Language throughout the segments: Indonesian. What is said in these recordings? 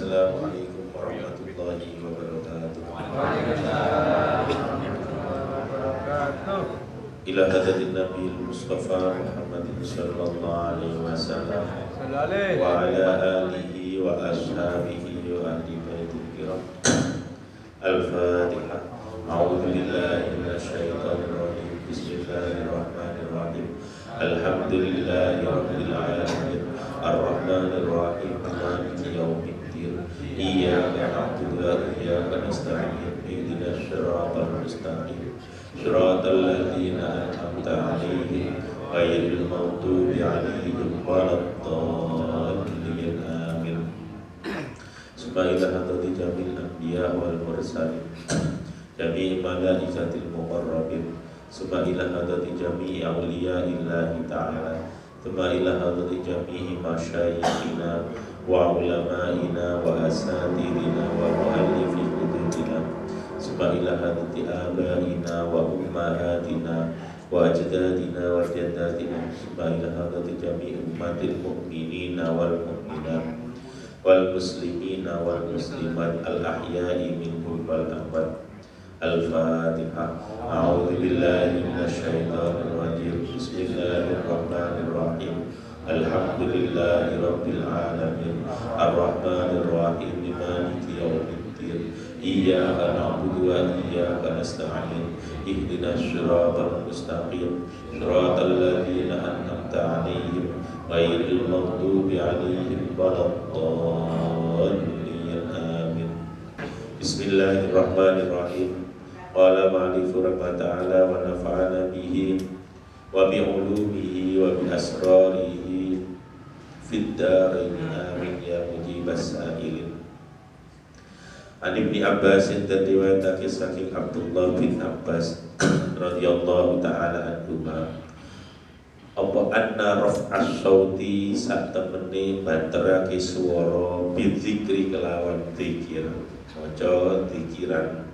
Assalamualaikum warahmatullahi wabarakatuh. Ila hadatin Nabi Mustafa Muhammad sallallahu alaihi wasallam wa ala alihi wa ashabihi wa ahli baitil kiram. Al-Fatihah. A'udzu billahi minasyaitonir rajim. Bismillahirrahmanirrahim. Alhamdulillahi rabbil alamin. Ar-Rahmanir Rahim. Maliki yaumiddin. Iyyaka na'budu wa iyyaka nasta'in. Ihdinas siratal mustaqim. Shiratal ladzina an'amta 'alaihim ghairil maghdubi 'alaihim waladdallin. Amin. Subhanallah hadrati jamil anbiya wal mursalin. Jami'i malaikatil muqarrabin. Subhanallah hadrati jami'i awliyaillahi ta'ala. Thumma ila hadrati jami'i masyayikhina wa ulama'ina wa asatidina wa mu'allifi kutubina. Thumma ila hadrati abaina wa ummahatina wa ajdadina wa jaddatina. Thumma ila hadrati jami'i ummatil mu'minina wal mu'minat wal muslimina wal muslimat al ahya'i minhum wal amwat. Al-Fatihah. A'udzu billahi minasyaitonir rajim. Bismillahirrahmanirrahim. Alhamdulillahi rabbil alamin. Ar-Rahmanir Rahim. Maliki yaumiddin. Iyyaka na'budu wa iyyaka nasta'in. Ihdinas siratal mustaqim. Siratal ladzina an'amta 'alaihim ghairil maghdubi 'alaihim waladdallin. Amin. Bismillahirrahmanirrahim. Qala ma'alifu rabbah ta'ala wa nafa'ana bihi wa bi'ulumihi wa bi asrarihi fid darain amin ya mujibas sa'ilin. An Ibni Abbas dan riwayatake saking Abdullah bin Abbas radhiyallahu ta'ala anhuma apa anna raf'as sauti sak temene baterake swara bizikri kelawan zikir maca zikiran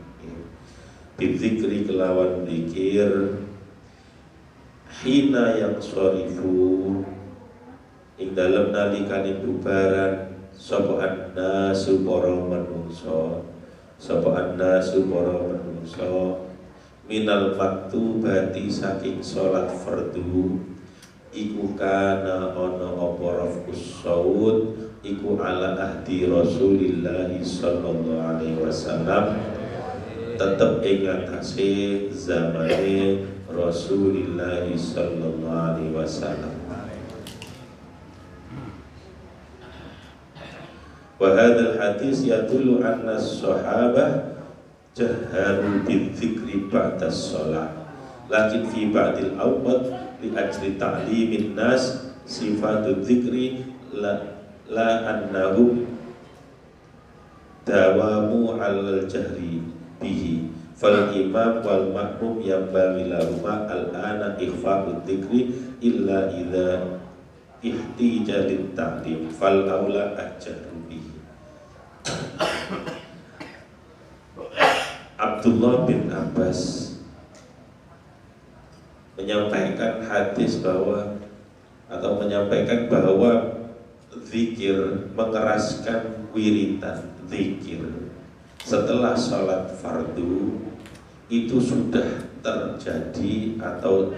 bizikri kelawan zikir hina yang syarifu ing dalem nalikane bubaran sapa annasu para manungsa minal maktubati saking salat fardu iku kana ana apa rafus saud iku ala ahdi Rasulillah sallallahu alaihi wasallam tetap ingatase zamane Rasulullah sallallahu alaihi wasallam. Wa hadzal hadis yadullu anna as-sahabah jaharu bidzikri ba'da shalah. Lakin fi ba'dil awqat li ajli ta'limin nas sifatul dzikri la annahum dawamu 'alal jahri bihi fal imam wal makmum yang lahuma al-ana ikhfa'ud dzikri illa idza ihtija lit ta'lim fal aula ajru bihi. Abdullah bin Abbas menyampaikan hadis bahwa atau menyampaikan bahwa zikir mengeraskan wiritan zikir setelah sholat fardu itu sudah terjadi atau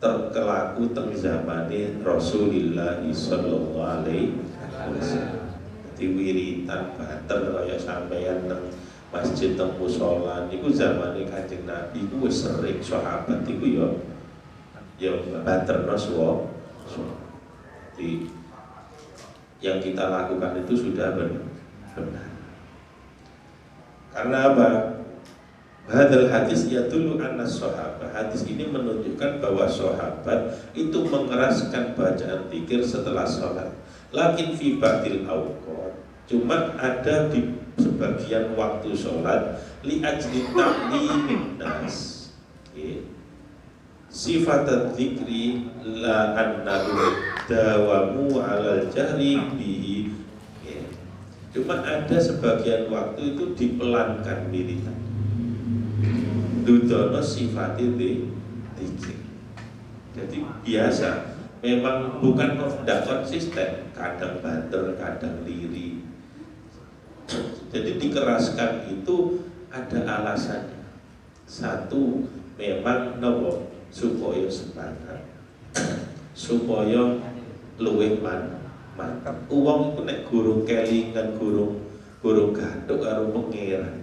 terkelaku teng zamane Rasulullah sallallahu alaihi wasallam. Jadi wiritan bater kaya sampeyan nang masjid teng musala niku zamane Kanjeng Nabi ku wis sering sahabat iku ya baterno suwa. Jadi yang kita lakukan itu sudah benar. Karena apa? Hadal hadis yadullu anna sahabat. Hadis ini menunjukkan bahwa sahabat itu mengeraskan bacaan zikir setelah sholat. Lakin fi ba'dil awqat. Cuma ada di sebagian waktu sholat li ajli ta'limin nas. Sifat dzikri la annahu dawamu 'alal jahri bihi. Cuma ada sebagian waktu itu dipelankan wiritan. Dudono sifati dzikir. Jadi biasa, memang bukan tidak konsisten, kadang banter, kadang liri. Jadi dikeraskan itu ada alasannya. Satu, memang nopo supaya semangat, supaya luwih mantap. Uang itu nek gurung kelingan, gurung gathuk karo pangeran.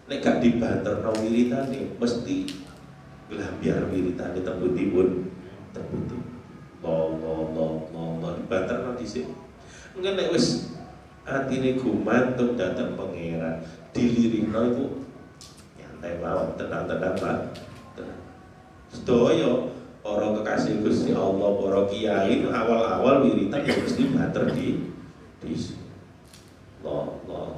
Nek gak dibanterno wiritane mesti glambyar wiritane tembutipun ngomong dibanterno dhisik. Mungkin nek wis atine gumantung datang pangeran dilirino itu nyantai mawon, tenang-tenang Pak. Sedaya para kekasih Gusti Allah, para kiai awal-awal wiritan ya mesti banter di Allah.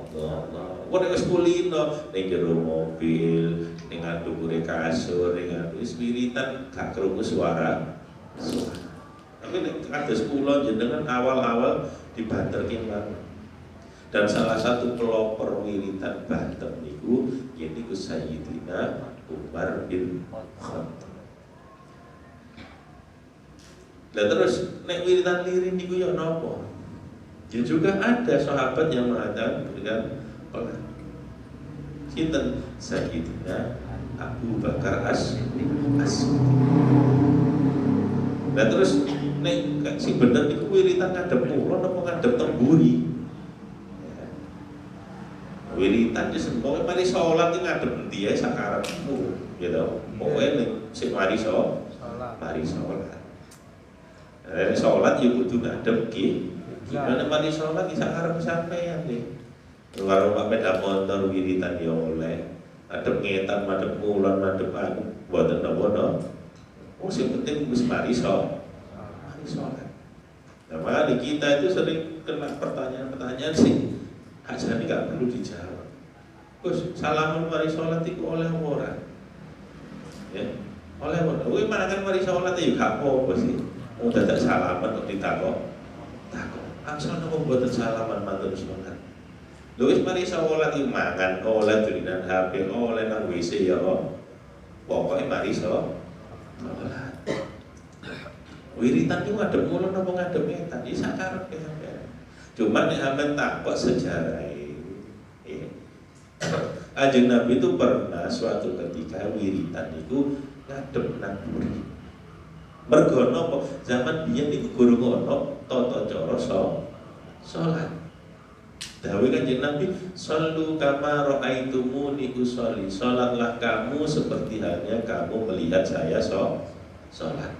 Wong wis kulino ning jero mobil, ning dhuwure kasur, ning wis wiritan gak krungu suara. Tapi nek kados kula jenengan awal-awal dibanterke banget. Dan salah satu pelopor wiritan banter niku yaitu Sayyidina Umar bin Khattab. Dan terus nek wiritan lirin niku ya napa? Ya juga ada sahabat yang mengatakan dengan sinten Sayyidina Abu Bakar As-Siddiq. Dan terus nek si bener niku wiritan ngadep kulon apa ngadep temburi? Wiritan di sembah, mari sholat itu ngadep endi ae sakarepmu, gitu. Pokoknya nek sing mari sholat. Nek sholat ya kudu ngadep ki. Gimana mari sholat ki sakarep sampeyan nih. Karo Pak Peda motor wiritan ya oleh. Ngadep ngetan, ngadep kulon, ngadep anu, mboten napa-napa. Oh sing penting wis mari sholat. Nah, makanya kita itu sering kena pertanyaan-pertanyaan sih. Aja ini gak perlu dijawab. Gus, salaman mari sholat itu oleh orang. Ya, oleh orang. Wih makan mari sholat itu gak apa sih. Mau dadak salaman kok ditakok. Angsal nopo mboten salaman matur sholat. Lho wis mari sholat itu mangan oleh dolinan HP, oleh nang WC ya kok. Pokoke mari sholat. Wiritan itu ngadep mulon apa ngadep ngetan? Iki sakarepe sampeyan. Cuma nek sampean takok sejarah Kanjeng Nabi itu pernah suatu ketika wiritan itu ngadep nang buri. Mergo napa? Zaman biyen niku gurung ana tata cara salat. Dawuh Kanjeng Nabi, "Shallu kama ra'aitumuni usolli." Salatlah kamu seperti halnya kamu melihat saya salat.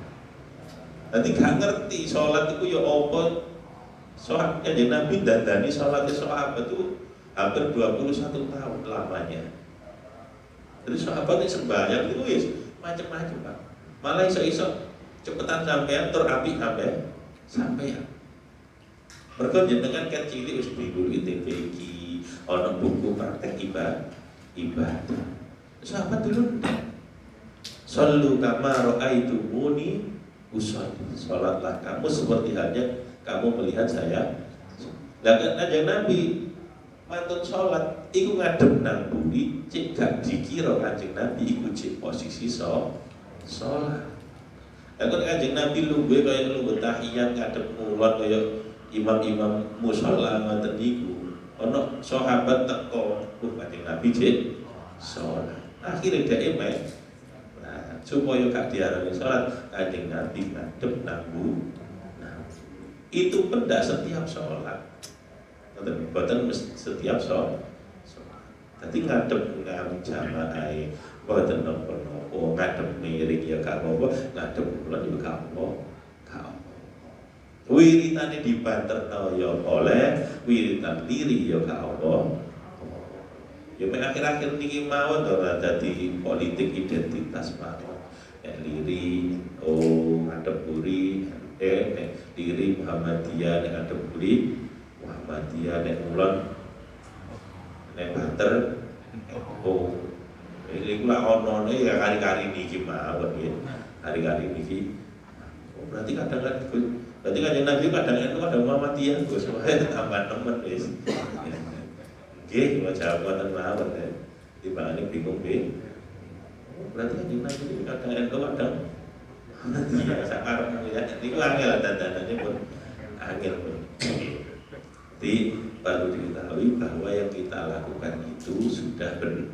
Nanti gak ngerti salat itu ya apa. Soal Kanjeng Nabi dandani sholatnya sahabat itu hampir 21 tahun lamanya. Jadi sahabat ini sembahyang itu ya macam-macam Pak. Malah iso-iso cepetan sampean terapi sampean. Mereka jenengan kan cilik wis bingung ITB iki, ana buku praktek ibadah. Sahabat dulu Shallu kama ra'aitumuni usolli. Salatlah kamu seperti halnya kamu melihat saya. Lah kan Kanjeng Nabi mantun sholat iku ngadep nang buri, cek gak dikira Kanjeng Nabi iku cek posisi sholat. Lah kan Kanjeng Nabi lungguh kaya lungguh tahiyat ngadep mulon kaya imam-imam mushola ngoten niku. Ana sahabat teko, Kanjeng Nabi cek sholat. Akhirnya dhek meh supaya gak diarani sholat, Kanjeng Nabi ngadep nang buri. Itu pun tidak setiap sholat, bukan setiap sholat. Tapi ngadep ngam jamaah, bukan nopo ngadep miring ya gak apa, ngadep bulan juga gak apa. Wiritane dibanterno ya oleh, wiritan liri ya gak apa. Ya akhir-akhir niki mawon to dadi politik identitas mawon. Liri, ngadep buri. Diri Muhammadiyah nek ngadep buri, Muhammadiyah nek mulon nek banter. Ini kula onone ya kari-kari niki mawon nggih. Kari-kari niki. Berarti kadang-kadang berarti Kanjeng Nabi kadang-kadang ada Muhammadiyah Gus, tambah nemen wis. Nggih, kula jawab ngoten mawon ya. Timbangane bingung nggih. Berarti Kanjeng Nabi kadang-kadang iya, sakarep ya. Niku angel dandanane pun angel pun. Di baru diketahui bahwa yang kita lakukan itu sudah benar.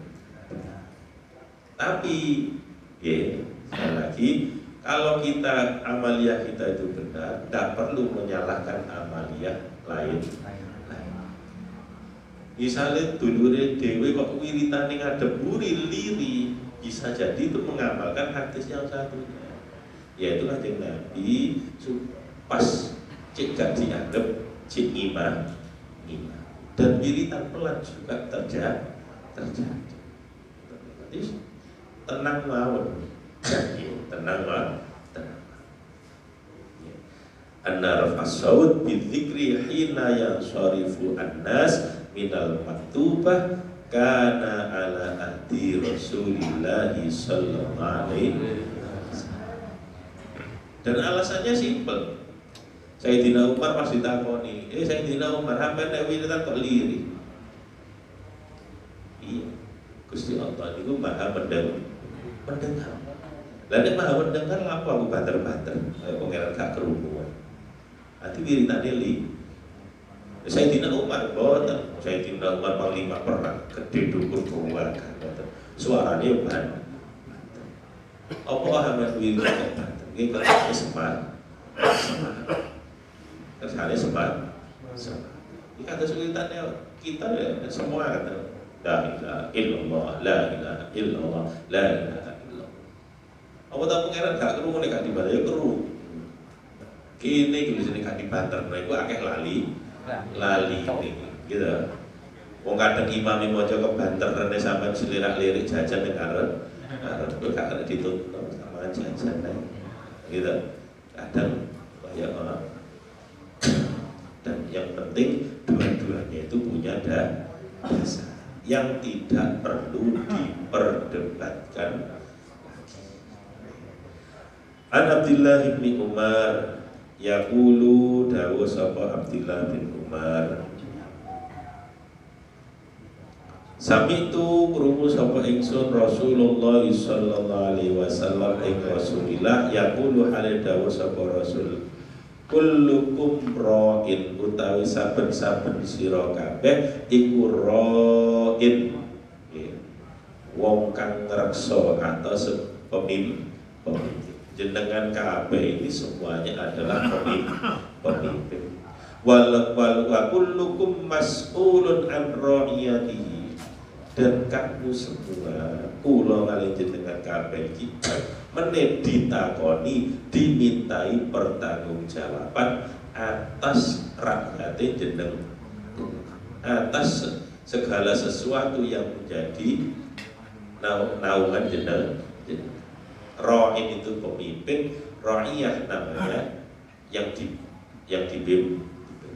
Tapi ya, sekali lagi, kalau kita amalia kita itu benar, tidak perlu menyalahkan amalia lain. Misalnya dulure dewe kok wiritane ngadep buri liri, bisa jadi itu mengamalkan hadis yang satunya, yaitu kanjeng Nabi pas cek gak dianggap cek imam, dan wiritan pelan juga terjadi. Tenang mawon, tenang mawon. An-narf as-saud bidzikri hina yansarifu an-nas minal maktubah kana ala ahdi Rasulillah sallallahu alaihi wasallam. Dan alasannya simpel. Sayyidina Umar pas ditakoni, Sayyidina Umar sampeyan nek wiritan kok liri? Iya, Gusti Allah niku Maha mendengar. Lah nek Maha mendengar apa aku banter-banter? Kaya pangeran gak kerumunan. Ati wiritane li. Sayyidina Umar boten, Sayyidina Umar panglima perang, gede dukur keluarga boten. Suarane ban. Apa Ahmad wiritan banter? Nggih kok semat. Kersane semat. Iki kata wiritannya kita ya semua kata la ilaha illallah, la ilaha illallah, la ilaha illallah. Apa ta pangeran gak krungu nek gak dibaca ya krungu. Kene iki disini gak dibanter, iku akeh lali gitu. Wong kadang imam maca kebanterane sampean selirak-lirik jajan ning arep. Kok gak kena dituntut sama jajan ae. Gitu. Kadang kaya ngono. Dan yang penting dua-duanya itu punya dasar yang tidak perlu diperdebatkan lagi. An Abdullah bin Umar yaqulu dawu sapa Abdullah bin Umar, sami'tu krungu sapa ingsun Rasulullah sallallahu alaihi wasallam ing Rasulillah yaqulu hale dawu sapa Rasul, kullukum ra'in utawi saben-saben sira kabeh iku ra'in, wong kang ngreksa atau pemimpin. Jenengan kabeh ini semuanya adalah pemimpin. Wa kullukum mas'ulun an ra'iyatihi, dan kamu semua kula kali jenengan kabeh iki meneh ditakoni, dimintai pertanggungjawaban atas rakyate jeneng, atas segala sesuatu yang menjadi naungan jeneng. Ra'in itu pemimpin, ra'iyah namanya yang dibimbing.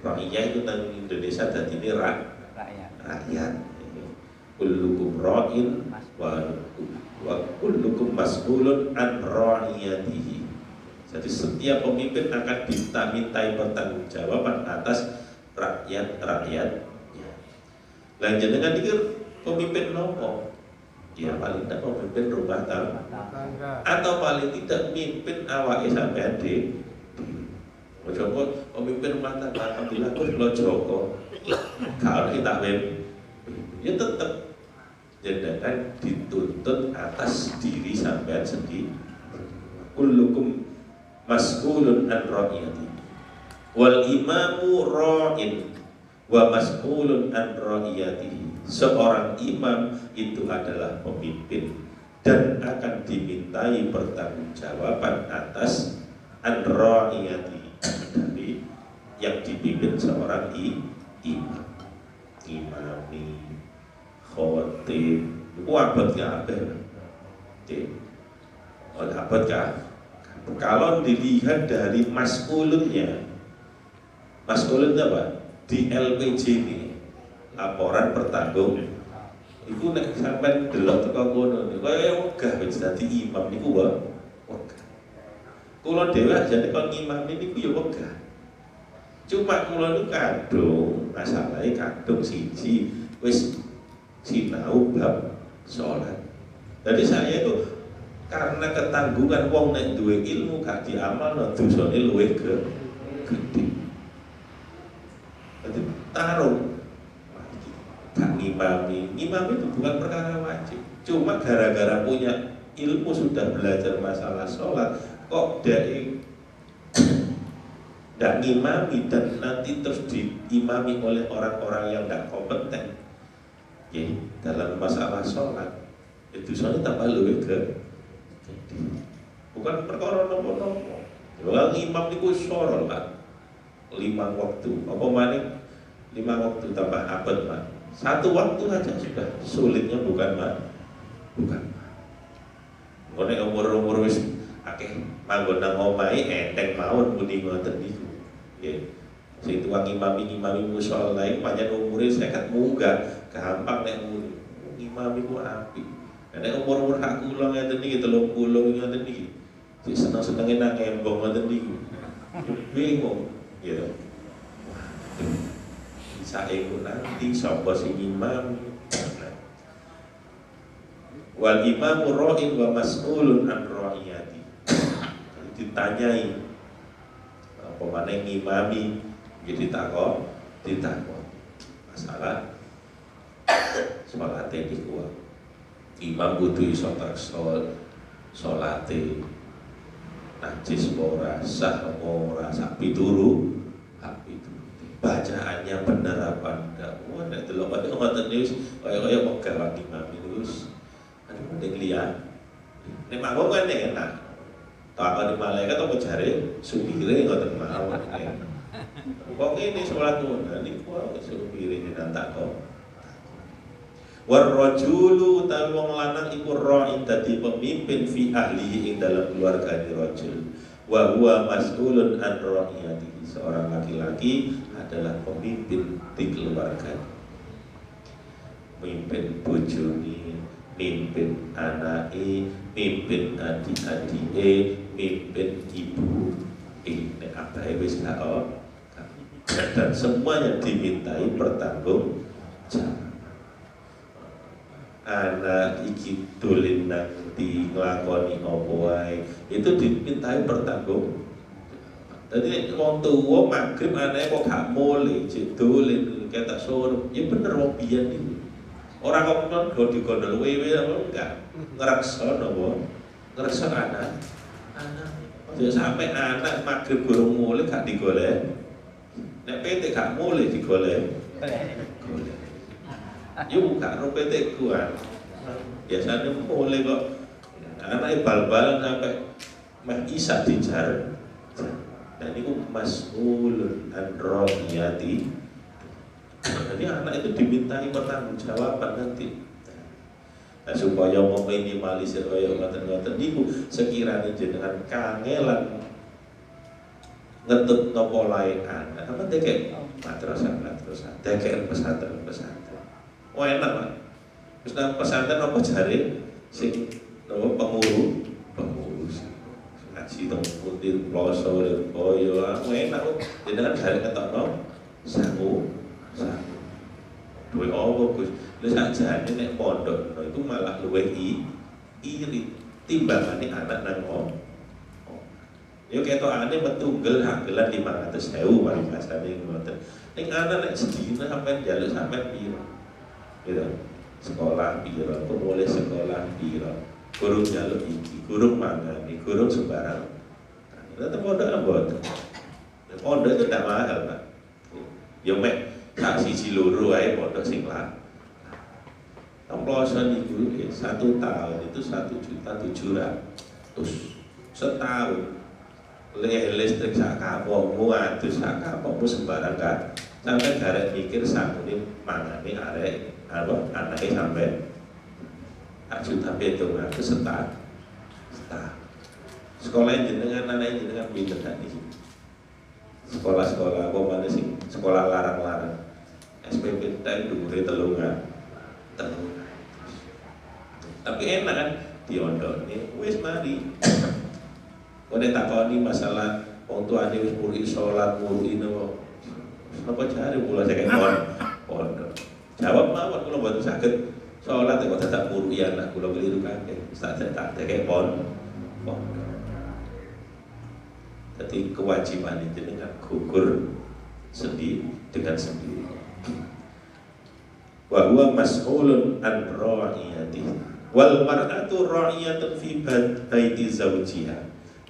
Ra'iyah itu nang Indonesia dadi ini rakyat. Kullukum ra'in wa kullukum mas'ulun an ra'iyatihi. Jadi setiap pemimpin akan dimintai pertanggungjawaban atas rakyat-rakyatnya. Lah jenengan iki pemimpin nopo? Ya paling tidak memimpin rumah tangga, atau paling tidak mimpin awake sampean dhewe. Joko pemimpin rumah tangga, alhamdulillah kula Joko. Kalau kita ya tetap jenengan dituntut atas diri sampean sendiri. Kullukum mas'ulun an ra'iyati wal imamu ra'in wa mas'ulun an ra'iyatihi. Seorang imam itu adalah pemimpin dan akan dimintai pertanggungjawaban atas an ra'iyati, dari yang dipimpin seorang imam, imami, khotib, itu abad kabeh. Abad kabeh. Kalau dilihat dari mas'ulunnya, mas'ulun apa? Di LPJ ini laporan pertanggung, iku nek sampean delok teko kono kaya wegah wis dadi imam niku wae. Kula dhewe jane kon imam niku ya wegah. Cuma kula niku kadung masalahe kadung siji wis sinau bab salat. Jadi saya itu karena ketanggungan wong nek duwe ilmu gak diamalno dosane luwih gede. Jadi tarung. Gak ngimami itu bukan perkara wajib. Cuma gara-gara punya ilmu sudah belajar masalah sholat, kok tidak ngimami dan nanti terus diimami oleh orang-orang yang tidak kompeten ya, dalam masalah sholat, itu soalnya tambah lebih ke bukan perkara nopo-nopo. Kalau imam itu sholat 5 waktu, apa maning 5 waktu tambah abad Pak. 1 waktu aja sudah sulitnya bukan Pak, bukan. Nek umur wis akeh manggon nang omahe enteng mawon muni ngoten niku. Nggih. Sing tuang imami musala iki pancen umure 50 munggah, gampang nek muni. Imami ku apik. Nek umur hak kula ngeten niki 30 ngoten niki. Sik seneng-senenge nang embong ngoten niku. Bingung, gitu. Bisa iku nanti sapa sing imam. Wal imamu ra'in wa mas'ulun an ra'iyati. Ditanyai apa maneh ngimami, jadi takon masalah salate niku. Imam kudu iso takso salate najis ora, sah ora, sak pituru, bacaannya bener apa ndak. Wah nek delok pada ngoten niku kaya megah imam niku. Ada penting lihat. Nek mangko kan enak. Tak di malaikat apa jare supire ngoten mawon. Kok ngene salat ngono niku supire jenengan tak kok. War rajulu utawi wong lanang iku ra'in dadi pemimpin fi ahlihi ing dalam keluargane rajul. Wa huwa mas'ulun an ra'iyatihi. Seorang laki-laki adalah pemimpin di keluarga. Mimpin bojone, mimpin anake, mimpin adik-adike, mimpin ibu. Nek abahe wis gak dan semuanya dimintai bertanggung jawab. Anak iki dolen nanti nglakoni apa wae itu dimintai bertanggung. Dadi nek wong tuwa magrib anake kok gak mulih, jek dolen ketak suruh. Ya bener wong biyen iki. Ora kok kon digondol wewe apa enggak. Ngreksa napa? Ngreksa anak. Aja sampai anak magrib gurung mulih gak digolek. Nek PT gak mulih digolek. Golek. Yo gak ro PT kuan. Biasanya mulai kok anak bal-balan sampai meh isa dijar. Dan itu mas'ulun an ra'iyati. Jadi anak itu dimintai pertanggungjawaban nanti. Nah, supaya meminimalisir kaya ngoten-ngoten niku sekiranya jenengan kangelan ngetut napa lae anak. Apa dekek madrasah, dekek pesantren. Oh enak Pak. Terus nang pesantren apa jare sing napa pengurus ngaji teng pundi ploso koyo enak kok. Jenengan jare ketokno sangu. Duwe apa Gus? Lha sakjane nek pondok itu malah luwih iri timbangane anak nang yo ketokane metunggal hagelan 500.000 paling kasane ngoten. Ning anak nek sedina sampean njaluk sampean piro? Gitu. Sekolah piro, mulai sekolah piro, gurung njaluk iki, gurung mangani, gurung sembarang. Tetep pondok ambot. Pondok itu tidak mahal Pak. Ya mek tak siji loro wae pondok sing lah. Amplosan iku 1 tahun itu 1.700.000 setahun. Listrik sak kapokmu, adus sak kapokmu sembarang kan. Sampai garek mikir sangune mangane arek anake sampai 1.700.000 setahun. Sekolah jenengan anake jenengan pinter kan iki. Sekolah-sekolah apa mana sih? Sekolah larang-larang. SPP tadi dhuwure telungan. Tapi enak kan diondone wis mari. Kok nek takoni masalah wong tuane wis mulih salat, mulih napa jare kula sakit pondok. Jawab mawon kula mboten saged salat kok tetap murui anak kula keliru kabeh. Tak tekek pondok. Jadi kewajiban jenengan gugur dengan sendiri. Wa huwa mas'ulun an ra'iyatihi wal mar'atu ra'iyatun fi baiti zawjiha,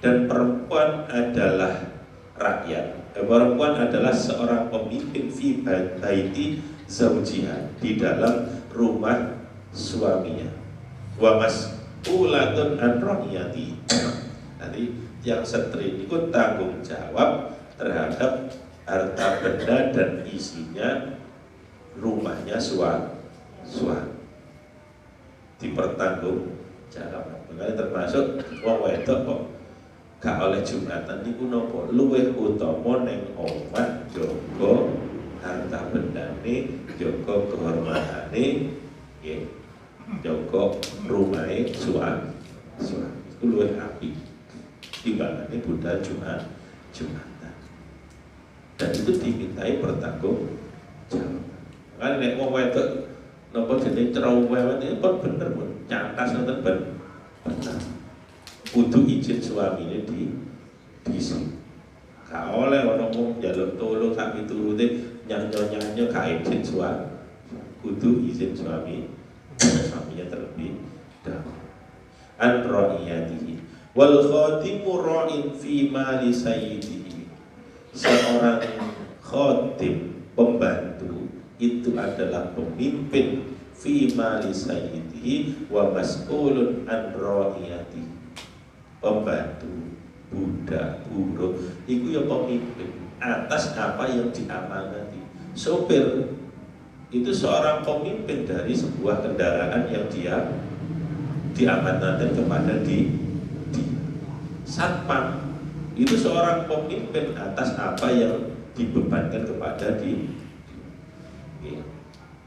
dan perempuan adalah rakyat. Perempuan adalah seorang pemimpin fi baiti zawjiha, di dalam rumah suaminya. Wa mas'ulatun an ra'iyatihi. Nanti yang setri itu tanggung jawab terhadap harta benda dan isinya rumahnya suami, dipertanggung jawab. Makanya termasuk wong wedok kok gak oleh Jumatan niku napa luwih utama ning omah jaga harta bendane, jaga kehormatane, nggih, jaga rumahe suami. Iku luwih apik timbangane budal Jumatan. Dan itu dimintai pertanggung jawab. Kan nek wong wedok napa jenenge cerewet iki pun bener pun nyantas ngoten bener. Kudu izin suamine di sini. Gak oleh ana wong njaluk tolong sak piturute nyanyo-nyanyo gak izin suami. Kudu izin suaminya terlebih dahulu. An ra'iyatihi wal khadimu ra'in fi mali sayyidihi. Seorang khadim, pembantu, itu adalah pemimpin fi mali sayyidihi wa mas'ulun an ra'iyati. Pembantu, budak, buruh itu ya pemimpin atas apa yang diamanati. Sopir itu seorang pemimpin dari sebuah kendaraan yang dia diamanatkan kepada dia. Satpam itu seorang pemimpin atas apa yang dibebankan kepada dia.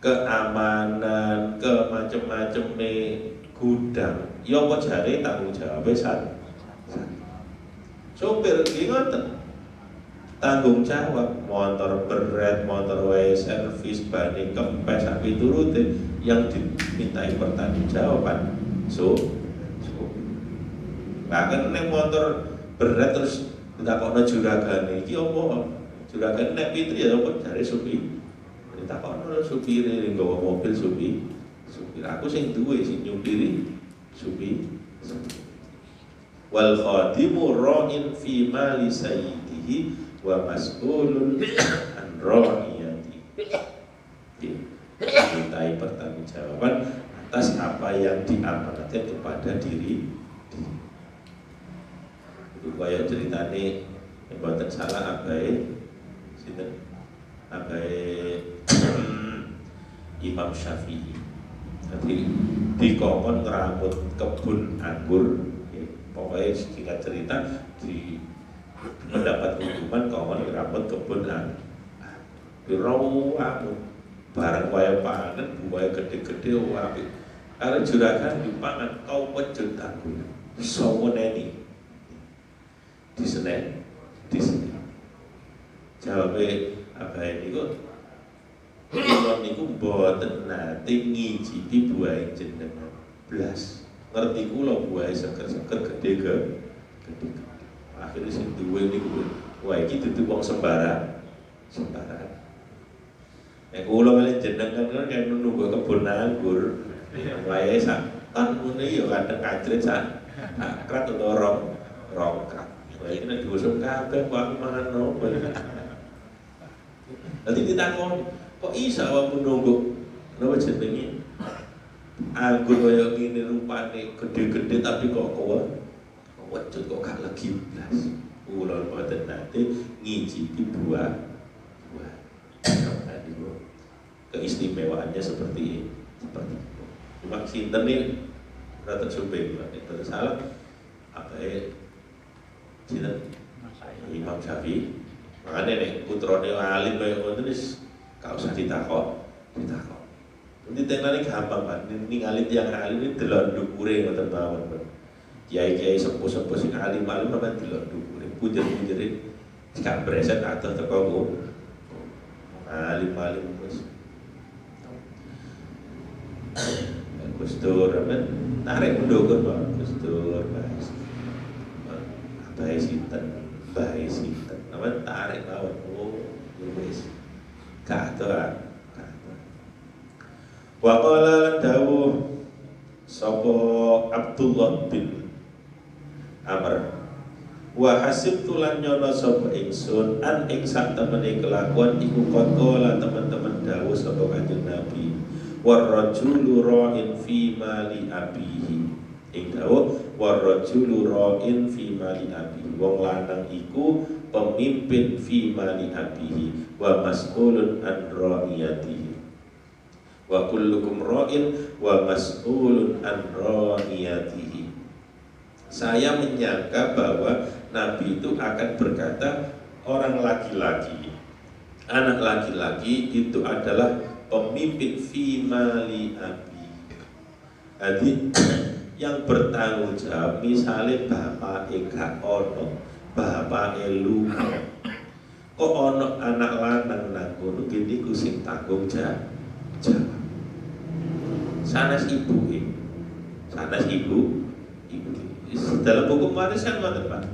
Keamanan, macam-macam gudang, ya apa jare tanggung jawabnya sopir ngoten. Tanggung jawab motor beret, motor wae servis, bani kempes, sapi turute yang dimintai pertanggungjawaban. Bahkan nek motor berat terus ditakokno juragane iki apa? Juragan nek pitri ya apa jare supir. Ditakokno supire nggawa mobil supir. Aku sing duwe sing nyupiri supir. Wal khadimu ra'in fi mali sayyidihi wa mas'ulun an ra'iyati. Dimintai pertanggungjawaban atas apa yang diamanatkan kepada diri. Itu kaya ceritane mboten salah abahe sinten abahe Imam Syafi'i. Jadi dikongkon ngeramut kebun anggur, pokoknya singkat cerita di mendapat hukuman kongkon ngeramut kebun anggur. Dirawat barang kaya panen buaya gede-gede apik. Karena juragan dipangan kau pejut anggur. Sawoneni di Senen. Jawabe abahe niku kula niku mboten nate ngicipi buahe jenengan blas. Ngerti kula buahe seger-seger gede. Akhirnya sing duwe niku wah iki dudu wong sembarang. Nek kula kali jenengan kan kaya nunggu kebun anggur. Wae sak kan ngene ya kadang kajret sak akrat utawa rongkrak. Wae iki nek digosok kabeh kok aku mangan nopo. Nanti ditakoni, kok iso awakmu nunggu napa jenenge anggur kaya ngene rupane gede-gede tapi kok kewecut kok gak legi blas. Kula mboten nate ngicipi buah. Keistimewaannya seperti itu. Cuma sinten nih rata supir, itu salah. Apa sinten Imam Syafi'i. Makanya nih putrane alim kaya ngoten wis gak usah ditakok. Nanti tenane gampang kan, ningali tiyang alim iki delok ndukure ngoten mawon. Kiai-kiai sepuh-sepuh sing alim-alim sampeyan delok ndukure, punjer-punjere gak breset adoh teko kok. Alim-alim wis. Gus Dur men tarik ndukun Pak Gus Dur Mas. Bae sinten, namanya tarik mawon. Oh, wis gak ada. Wa qala lan dawuh sapa Abdullah bin Amr, wa hasibtu lan nyono sapa ingsun an ing sak temene kelakuan iku qala teman-teman dawuh sapa Kanjeng Nabi, war rajulu ra'in fi mali abihi. Ing dawuh war rajulu ra'in fi mali abihi, wong lanang iku pemimpin fi mali abihi wa mas'ulun an ra'iyatihi. Wa kullukum ra'in wa mas'ulun an ra'iyatihi. Saya menyangka bahwa Nabi itu akan berkata orang laki-laki, anak laki-laki itu adalah pemimpin fi mali abi. Jadi yang bertanggung jawab, misalnya bapak gak ono, bapak lupa, kok ono anak lanang nang kono gini ku sing tanggung jawab. Sanes ibu, sanes ibu. Dalam hukum waris kan ngoten Pak.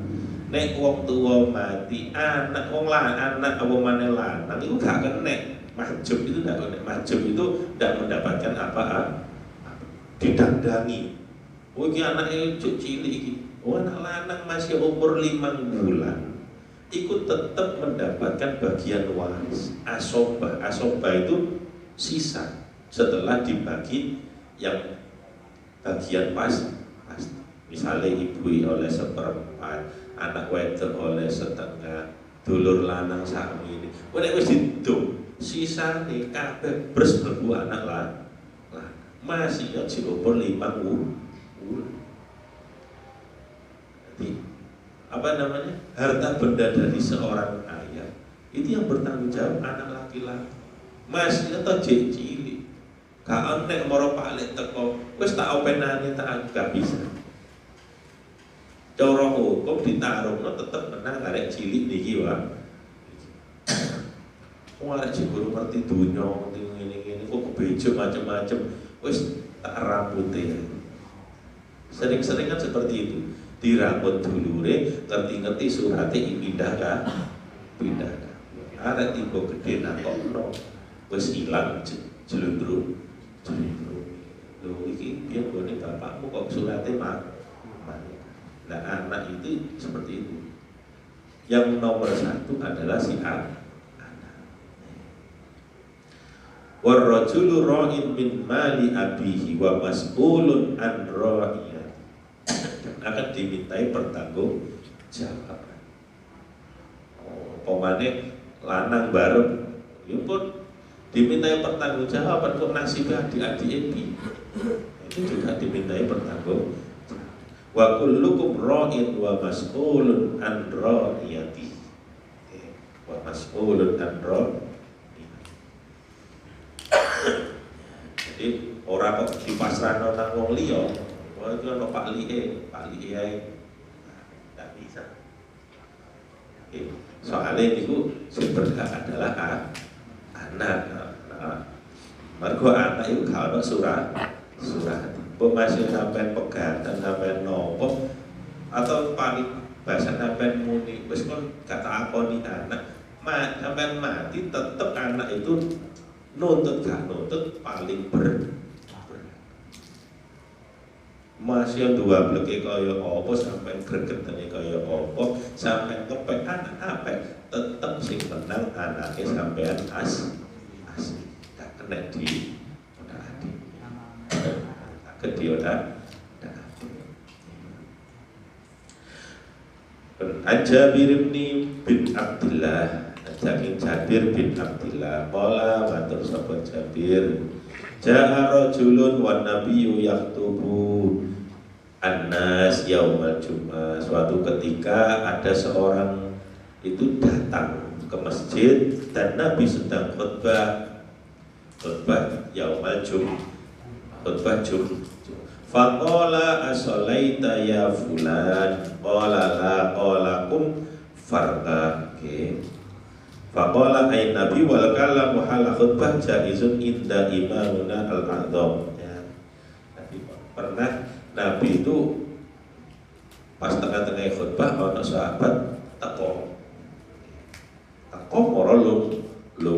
Nek wong tua mati, anak wong lanang, anak apa maneh lanang itu gak kena mahjub, itu gak kena mahjub, itu tidak mendapatkan apa-apa, didandangi. Oh iki anake cilik iki. Oh anak lanang masih umur 5 bulan. Ikut tetap mendapatkan bagian waris. Asobah, asobah itu sisa setelah dibagi yang bagian pas. Misalnya ibu oleh seperempat, anak wedok oleh setengah, dulur lanang sami ini. Nek wis dihitung, sisane kabeh bres mlebu anak lanang. Masih ya umur 5 bulan. Jadi apa namanya? Harta benda dari seorang ayah itu yang bertanggung jawab anak laki-laki. Masih atau cilik. Gak nek moro palik teko, wis tak openane tak gak bisa. Cara hukum ditaruhno tetep menang arek cilik niki wae. Wong arek cilik ngerti donya, ngerti ngene-ngene kok kebejo macam-macam, wis tak rambute. Sering-sering kan seperti itu. Dirambut dulure, ngerti-ngerti surate pindah ka. Arek tiba gede nakokno, wis ilang jelundruk. Lho iki piye gone bapakmu kok surate mati. Nah anak itu seperti itu. Yang nomor satu adalah si anak. Warrajulu ra'in min mali abihi wa mas'ulun an ra'iyah. Akan dimintai pertanggung jawaban. Pemane lanang bareng, ya pun dimintai pertanggung jawaban kok nasib adik-adik itu juga dimintai pertanggung. Wa kullukum ra'in wa mas'ulun an ra'iyati. Wa mas'ulun an ra'iyati. Jadi orang kok dipasrahno nang wong liya, wah iki ono Pak Liye ae. Enggak bisa. Soalnya itu sing berhak adalah anak. Mergo anak itu gak ono surat. Mbok masih sampai pegatan sampai nopo atau paling bahasa sampai muni wis kon gak tak akoni anak sampai mati tetep anak itu nuntut gak nuntut paling masih dua bleke kaya apa sampai gregetene kaya apa sampai ngepek anak apa tetep sing menang anake sampean asli gak kena di kedioda Jabir bin Abdullah, Jabir bin Abdullah qala matur sapa Jabir ja'a rajulun wan nabiyyu yaktubu annas yaumal jum'ah. Suatu ketika ada seorang itu datang ke masjid dan Nabi sedang khutbah yaumal jum'ah, khutbah Jumat. Faqala asolaita ya fulan, qala la qala kum farqa. Faqala ay nabi wal kalamu hala khutbah jaizun inda imamuna al-a'dham. Ya. Pernah Nabi itu pas tengah-tengah khutbah ana sahabat teko Kok moro lu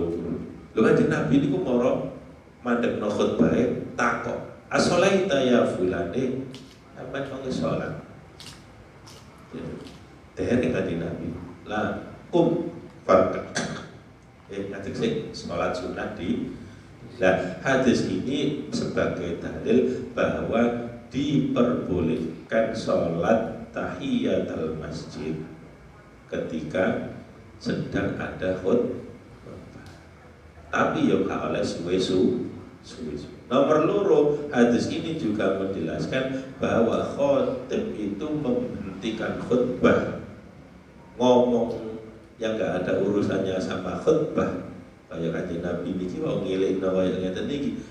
Kanjeng Nabi niku moro mandekno khutbah takok as-sholaita ya fulane sampeyan kok salat dereng Kanjeng Nabi lah farka ngatek sih sholat sunnah di. Nah, hadis ini sebagai dalil bahwa diperbolehkan sholat tahiyatul masjid ketika sedang ada khutbah. Tapi ya gak oleh suwe-suwe. Nomor loro, hadis ini juga menjelaskan bahwa khotib itu menghentikan khutbah ngomong yang gak ada urusannya sama khutbah. Kayak Kanjeng Nabi niki wong ngelingno kaya ngeten niki.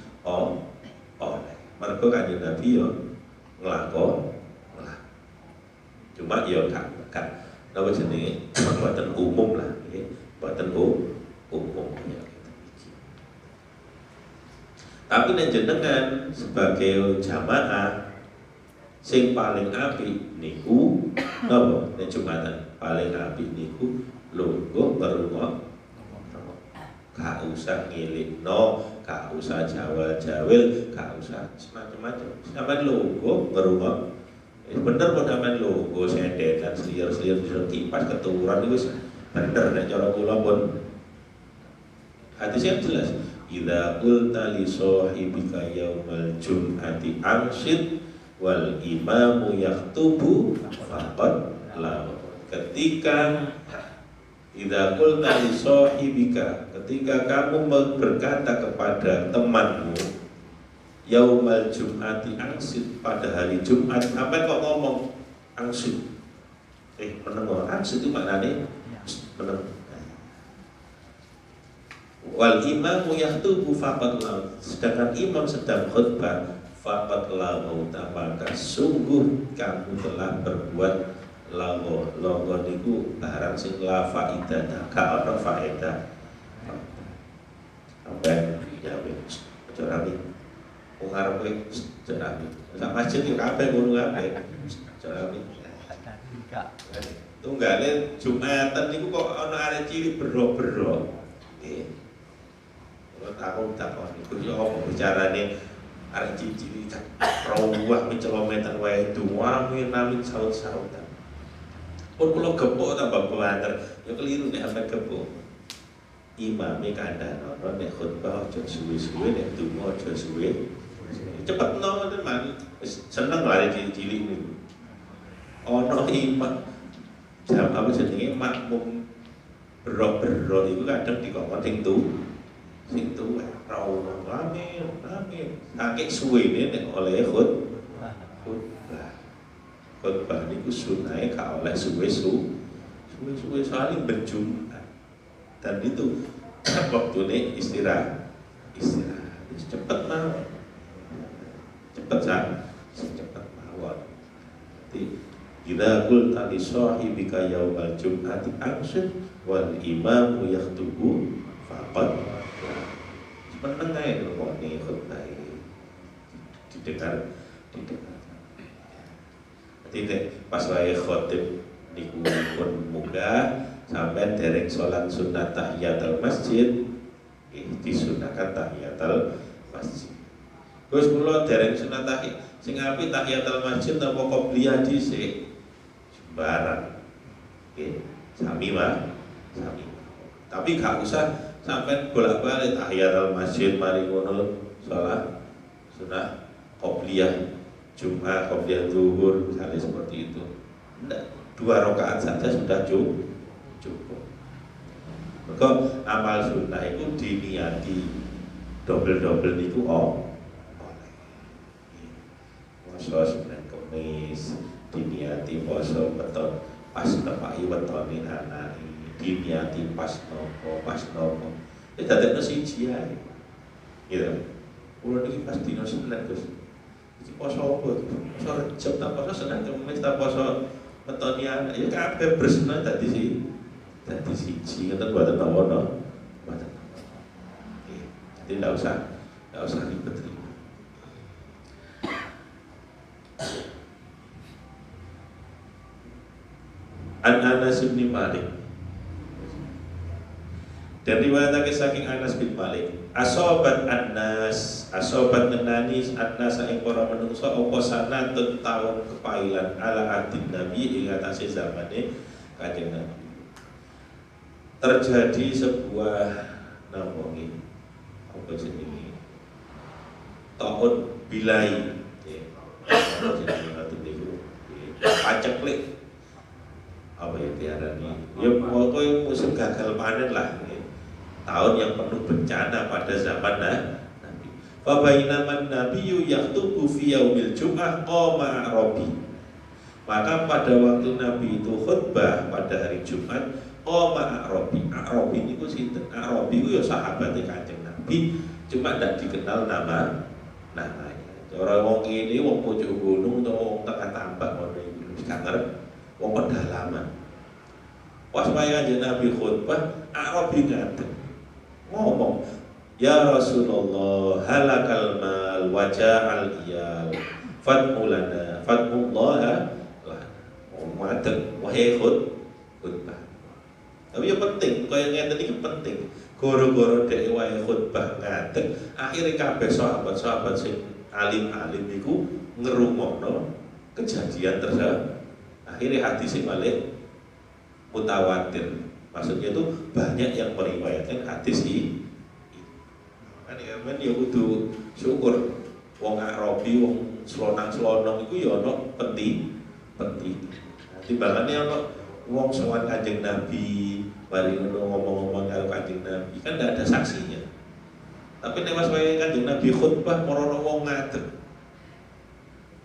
Mergo Kanjeng Nabi yo nglakon. Cuma yo gak napa jenenge boten umum lah nggih, boten umum ya. Tapi nek jenengan sebagai jamaah sing paling apik niku napa nek Jumatan paling apik niku lungguh ngrungok. Gak usah ngilikno, gak usah jawel-jawel, gak usah macam-macam. Sampeyan lungguh ngrungok. Bener kok sampeyan lungguh sendetan seliur-seliur bisa kipas keturunan itu bener nek cara kula pun. Hadisnya jelas. Idza qulta li sahibika yaumal jum'ati amsid wal imamu yaktubu faqad la. Ketika idza qulta li sahibika, ketika kamu berkata kepada temanmu yaumal jum'ati angsid, pada hari Jumat, apa kok ngomong angsid? Meneng angsid itu maknanya meneng. Wal imamu yaktubu faqad la, sedangkan imam sedang khutbah, faqad la mauta, maka sungguh kamu telah berbuat lago niku barang sing la faedah, gak ono faedah. Sampai jamin jarabi wong arep jarabi sak masjid yo kabeh ngono kabeh jarabi tunggale Jumatan niku kok ana arek cilik bero-bero nggih. Kalau takon iku yo apa bicarane arek cilik rawuh kilometer wae duwami namin saut-sautan. Pun kula gepuk tambah banter, ya keliru nek sampe gepuk. Imame kandhane nek khutbah aja suwe-suwe, nek donga aja suwe. Cepetno teman, wis seneng lare cilik niku. Ana imam jam apa jenenge makmum bero-bero iku kadang dikongkon sing tuwa rawuh amin. Saking suwene nek oleh khutbah. Khutbah niku sunahe gak oleh suwe-suwe saling berjumpa. Dan itu waktune istirahat cepet mawon. Cepet mawon. Jadi idza qulta li sahibika yaumal jum'ati anshid wal imamu yaktubu faqad meneng ae ngrungokne khutbah didengar. Tidak pas wae khotib niku pun munggah sampai dereng sholat sunat tahiyatul masjid disunahkan tahiyatul masjid. Terus kula dereng sunat tahiyat sing apik tahiyatul masjid napa qobliyah dhisik sembarang. Nggih, sami. Tapi gak usah sampai bolak-balik tahiyatul masjid mari ngono sholat sunah qobliyah Jumat, qobliyah zuhur, misalnya seperti itu. Tidak, 2 rakaat saja sudah cukup. Maka amal sunnah itu diniati double itu oleh. Poso Senin Kemis diniati poso beton pas nepaki wetone anak diniati pas nopo. Ya dadekno siji ae. Gitu. Kulo niki pas dina Senin Gus. Iki poso apa? Poso Rejab ta poso Senin Kemis ta poso wetone anak. Ya kabeh bersena dadi siji ngoten mboten napa-napa. Mboten. Nggih. Jadi ndak usah ribet. An Anas bin Malik Dan riwayatake saking Anas bin Malik, asobat annas, asobat ngenani annas ing para menungso apa sanatun taun kepailan ala adin Nabi ing atase zamane Kanjeng Nabi. Terjadi sebuah namongi apa jenenge? Taun bilai. Apa jenenge ngoten niku? Paceklik. Apa ya diarani? Ya pokoknya musim gagal panen lah. Tahun yang penuh bencana pada zaman Nabi. Fa bainaman nabiyyu yaktubu fi yaumil jum'ah qama Arabi. Maka pada waktu Nabi itu khutbah pada hari Jumat, qama Arabi. Arabi niku sinten? Arabi ku ya sahabate Kanjeng Nabi, cuma tidak dikenal namanya. Orang wong kene wong pucuk gunung utawa wong tengah tambak ngono iki gak ngerti wong pedalaman. Pas Kanjeng Nabi khutbah, Arabi ngaten. Ngomong, ya Rasulullah halakal mal waja'al iyal fatmulana fatmullah lah ngaten wahai khutbah. Tapi yang penting kaya ngeten iki penting goro-goro dhek wae khutbah ngaten akhire kabeh sahabat-sahabat sing alim-alim iku ngrungokno kejadian tersebut. Akhirnya hadis sing balik mutawatir. Maksudnya itu banyak yang meriwayatkan hadis ini. Kan ya kudu syukur. Wong Arabi, wong selonang-selonong itu ya ono penting. Timbangane ono wong sowan Kanjeng Nabi, bari ngono ngomong-ngomong karo Kanjeng Nabi, kan tidak ada saksinya. Tapi nek pas wae Kanjeng Nabi khutbah marono wong ngadeg.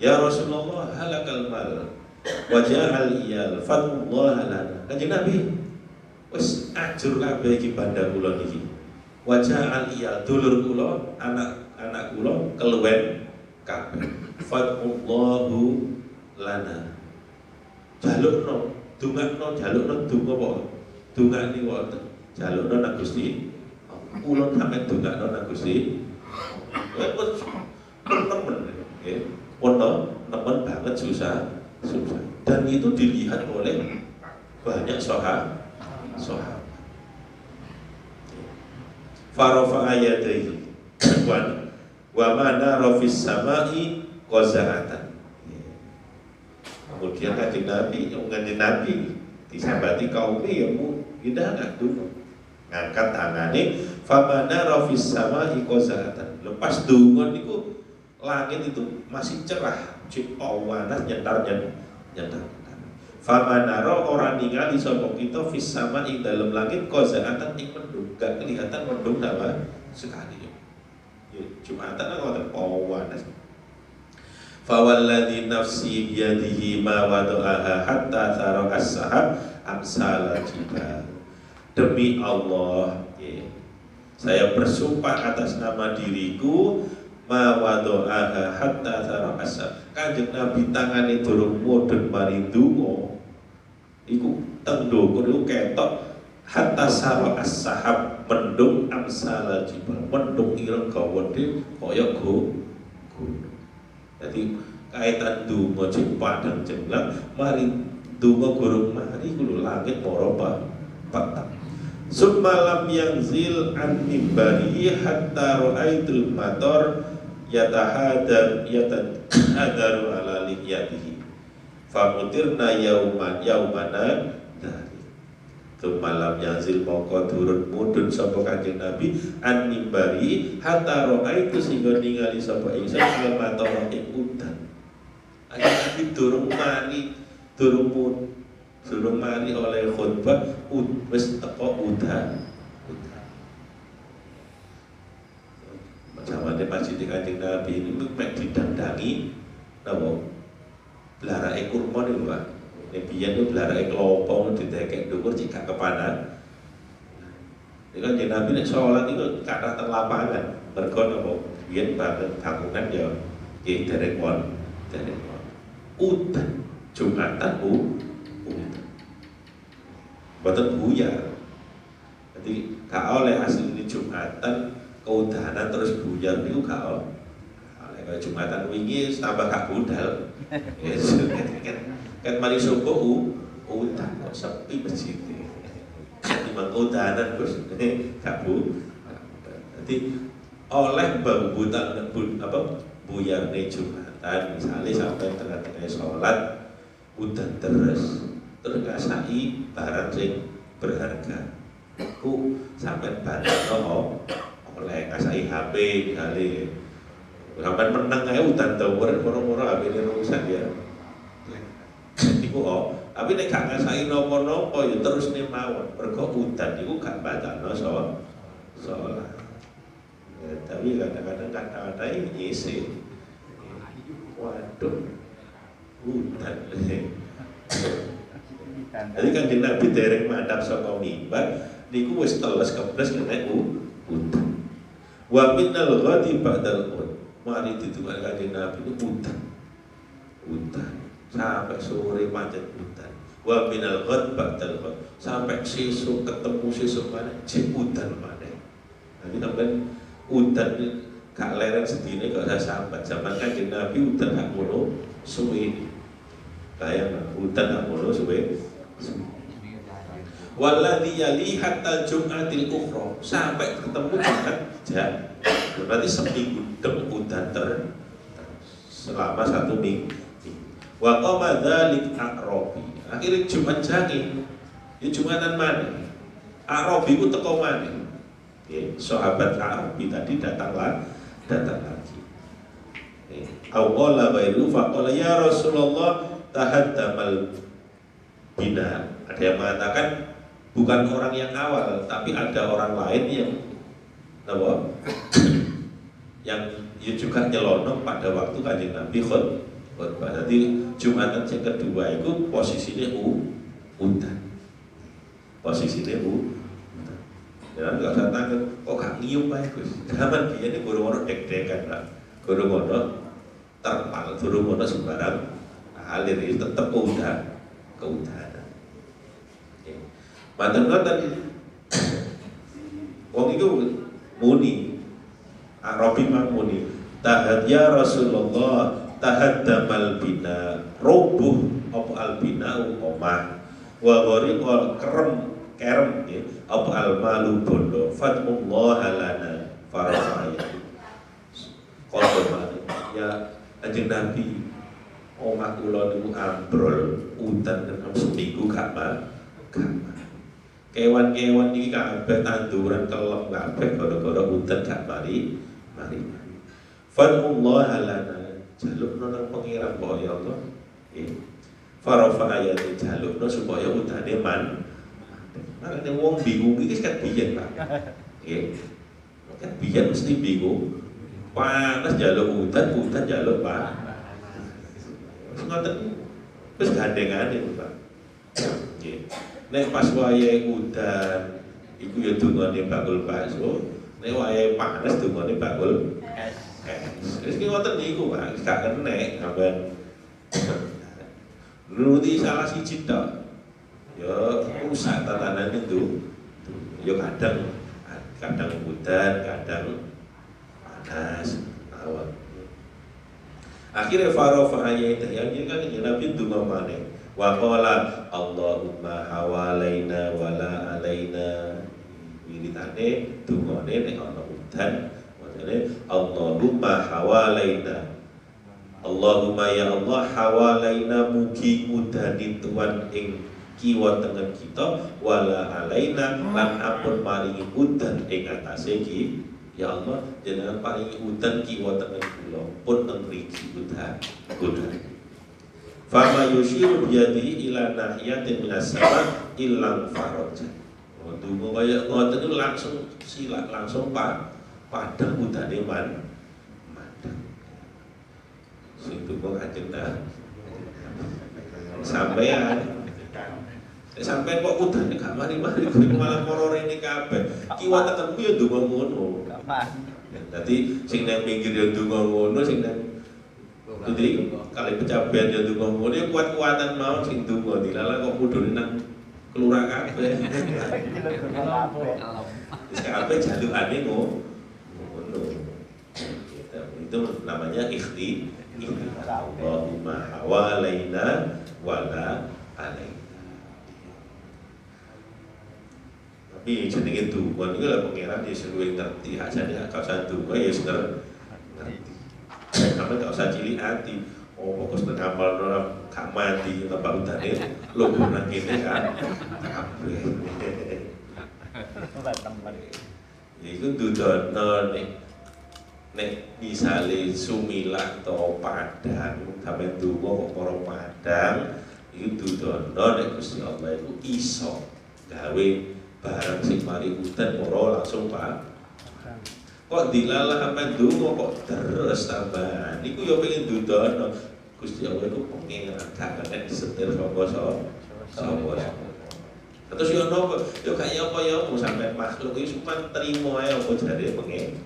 Ya Rasulullah halakal mal waja'al iyal fatullah lana. Kanjeng Nabi wis ajur kabeh iki bandha kula niki. Waja'al iyal dulur kula, anak kula keluwen kabeh. Fatullahu lana. Jalukno, dungakno, jalukno donga apa? Dungani wonten. Jalukno nang Gusti. Kula sampe dungakno nang Gusti. Wes temen nggih. Ono nemen banget susah. Dan itu dilihat oleh banyak sahabat. Farofa ayataihi wa mana rofis samai qazaatan. Kemudian Kanjeng Nabi disabati kaumnya ya mu tidak agak dulu ngangkat tangane famana rofis samai qazaatan. Lepas dungon niku langit itu masih cerah, cip awanas nyetar. Famanaro orang ningali sapa kita fis sama ing dalam langit qazaatan ing mendung, gak kelihatan mendung sama sekali. Ya Jumatan ngoten awanas. Fa walladzi nafsi biyadihi ma wada'aha hatta tara as-sahab amsal jibal. Demi Allah, saya bersumpah atas nama diriku ma wada'aha hatta tara as-sahab. Kanjeng Nabi tangane durung mudhun mari ndonga iku teng ndonga niku ketok hatta sara as-sahab mendung amsal jibal. Mendung ireng gawedhe kaya gunung. Jadi kaitan ndonga cek padang jenglang mari ndonga gurung mari kulo langit mara patah. Summalam yanzil an mimbari hatta ra'aitul matar yatahadaru ala liyatihi famutirna yaumana dari itu malam yanzil mongko turun mudun sapa Kanjeng Nabi an mimbari hatta ra'aitu sehingga ningali sapa ingsun al matar ing udan. Kanjeng Nabi durung mari oleh khutbah wis teko udan. Zamane masjid Kanjeng Nabi ini mek didandangi napa? Blarake kurma niku, Pak. Nek biyen itu blarake klopo didekek dhuwur cek kepanan. Nek Kanjeng Nabi nek salat itu kathah teng lapangan. Mergo napa? Biyen bangunan ya nggih derek won. Udan Jumatan udan. Mboten buyar. Jadi gak oleh asli ini Jumatan keudanan terus buyar niku gak oleh. Kalau Jumatan wingi tambah gak budal. Kan mari subuh udan kok sepi masjid. mengutanan bos kabu. Jadi oleh bambutan apa buyarne Jumatan misalnya sampai tengah-tengah sholat udan terus ngasai barang sing berharga ku sampai barang oleh ngasai HP misalnya sampai menang aja udan tower moro-moro HP ini rusak ya iku tapi nek gak ngasai nopo-nopo ya terus nih mawon mergo udan iku gak batalno sholat. Tapi kadang-kadang kata-kata ini nyisi. Waduh, hutan. Jadi kan Nabi dereng madhab saka mimbar, niku wis teles keples kena hutan. Wa minal ghadi ba'dal qud. Mari ditukan kanjeng Nabi itu hutan. Sampai sore pancet hutan. Wa minal ghad ba'dal qud. Sampai sesuk ketemu sesuk mana cek hutan mana. Nanti sampai udan gak lereng sedine gak usah sambat. Zaman Kanjeng Nabi udan gak ngono suwe. Bayang udan gak ngono suwe. Walladzi yali hatta jum'atil ukhra sampai ketemu Jumat berarti seminggu dem udan selama 1 minggu. Wa qama dzalik aqrabi. Akhirnya Jumat jangi. Ya Jumatan mana? Arabi ku teko mana? Sahabat Arabi tadi datang lagi. Awala bairu faqala ya Rasulullah tahaddamal bina. Ada yang mengatakan bukan orang yang awal, tapi ada orang lain yang yang juga nyelonong pada waktu Kanjeng Nabi khutbah. Jadi Jumatan yang kedua itu posisinya udan. Posisinya jangan gak usah takut, kok gak nyium aja Gus. Zaman dia ini guru-guru dek-dekan lah, guru-guru terpal, guru-guru sembarang alir itu tetap keudahan. Mantan-mantan wong itu muni, Arabi mah muni, tahad ya Rasulullah, tahaddamal bina, robuh apa al bina omah, wa ghariqal kerem ya apa almalu bondo fatullah lana farafaya qolma ya Kanjeng Nabi omah kula niku ambrol udan seminggu gak kewan-kewan iki kabeh tanduran kelem kabeh gara-gara udan gak mari fatullah lana jalukno nang pangeran kok ya Allah farafaya jalukno supaya udane Karena wong bingung iki kan biyen Pak. Nggih. Kan biyen mesti bingung. Panas jaluk udan jaluk Pak. Wis ngoten wis gandengane Pak. Nggih. Nek pas wayahe udan iku ya dungane bakul bakso, nek wayahe panas dungane bakul es. Wis ki ngoten niku Pak, gak kenek sampean. Nuruti salah siji tok. Ya rusak tatanan itu. Ya kadang udan, kadang panas, awan. Akhirnya farafahnya itu yang kan Nabi itu mamane. Wa qala Allahumma hawalaina wala alaina. Wiritane dungane nek ana udan, makane Allahumma hawalaina. Allahumma ya Allah hawalaina mugi udani tuan ing kiwa tengen kita wala alaina lan ampun maringi udan ing atase iki ya Allah jenengan paringi udan kiwa tengen kula pun teng mriki udan fama yushiru biyadi ila nahiyatin minas sama ilang faraja ndonga kaya ngoten itu langsung silat langsung padang udane madang sing ndonga kanjeng sampean sampai kok udah nih gak mari-mari malah koror ini kabeh kiwa tetenku ya ndonga ngono dadi sing nang pinggir ya ndonga ngono sing nang jadi kali pecabean ya ndonga ngono ya kuat-kuatan mau sing ndonga dilala kok kudune nang kelurah kabeh wis kabeh jalukane ngono itu namanya Allahumma hawalaina wala alaina. Tapi jenenge donga niku lha pangeran ya sing luwih ngerti, ajane gak usah donga ya wis ngerti. Sampe gak usah cilik ati. Oh, fokus nang amal ora gak mati tambah udane lho nang kene kan. Kabeh. Ya iku dudono nek misale Sumilah atau Padang sampe donga kok karo Padang iku dudono nek Gusti Allah iku iso gawe barang sing mari udan ora langsung Pak. Kok dilalah sampe donga kok terus tambahan niku ya pengen dudono Gusti Allah iku pengen gak kena disetir sapa. Terus yo nopo yo kaya apa ya sampe makhluk iki cuma trimo ae apa jare pengen.